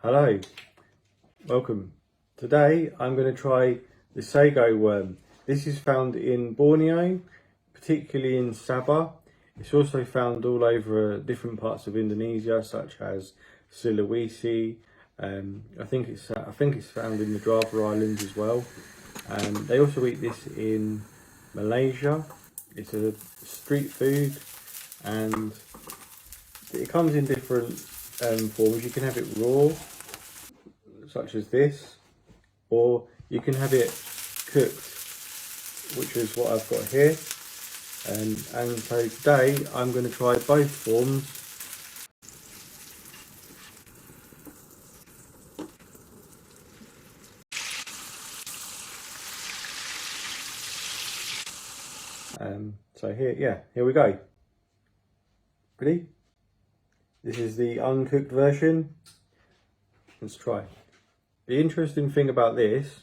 Hello, welcome. Today I'm going to try the sago worm. This is found in Borneo, particularly in Sabah. It's also found all over different parts of Indonesia, such as Sulawesi. I think it's found in the Java Islands as well. They also eat this in Malaysia. It's a street food, and it comes in different forms. You can have it raw, such as this, or you can have it cooked, which is what I've got here. And so today I'm going to try both forms. So here we go. Ready? This is the uncooked version. Let's try. The interesting thing about this,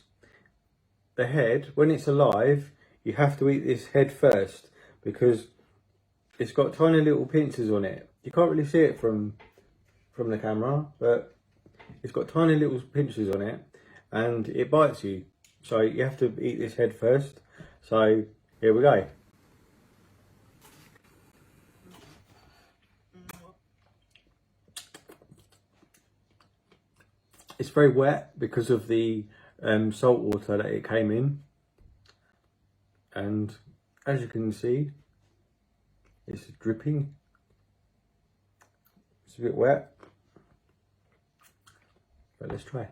the head, when it's alive, you have to eat this head first because it's got tiny little pincers on it. You can't really see it from the camera, but it's got tiny little pincers on it and it bites you. So you have to eat this head first. So here we go. It's very wet because of the salt water that it came in, and as you can see, it's dripping. It's a bit wet, but let's try.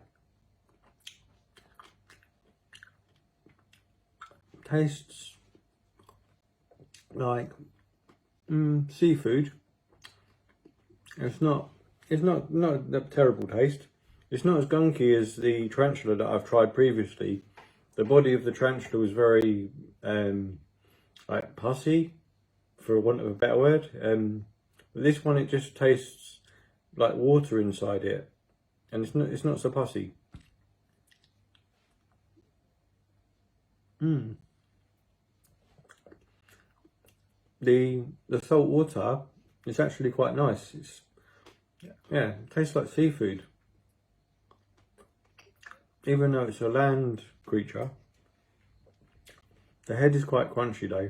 Tastes like seafood. It's not a terrible taste. It's not as gunky as the tarantula that I've tried previously. The body of the tarantula was very like pussy, for want of a better word. But this one, it just tastes like water inside it, and it's not so pussy. The salt water is actually quite nice. It tastes like seafood. Even though it's a land creature, the head is quite crunchy though.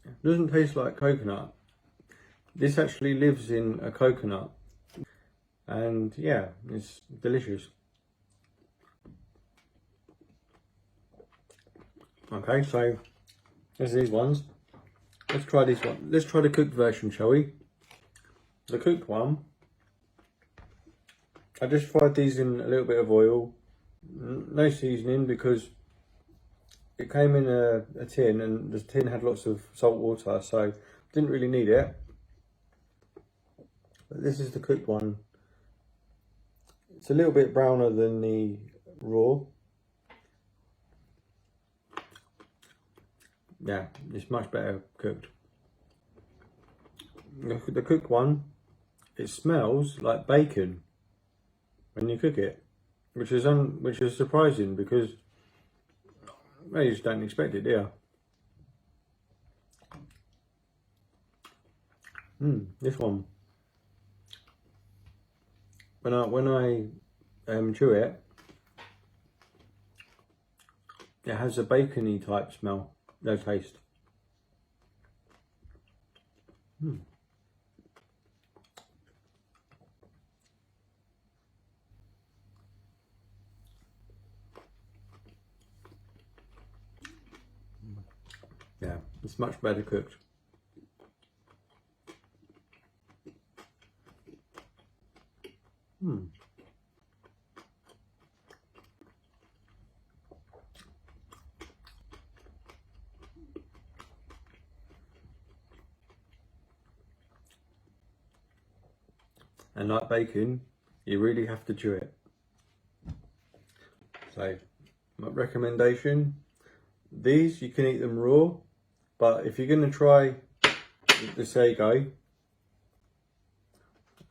It doesn't taste like coconut. This actually lives in a coconut, and yeah, it's delicious. Okay, so there's these ones. Let's try this one. Let's try the cooked version, shall we? The cooked one, I just fried these in a little bit of oil, no seasoning, because it came in a tin, and the tin had lots of salt water, so didn't really need it. But this is the cooked one. It's a little bit browner than the raw. Yeah, it's much better cooked. The cooked one, it smells like bacon when you cook it, which is surprising because you just don't expect it, do you? This one, when I chew it, it has a bacony type smell. No taste. Yeah, it's much better cooked. And like bacon, you really have to chew it. So, my recommendation, these you can eat them raw, but if you're going to try the sago,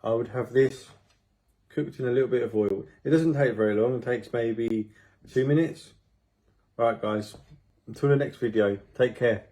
I would have this cooked in a little bit of oil. It doesn't take very long, it takes maybe 2 minutes. Alright guys, until the next video, take care.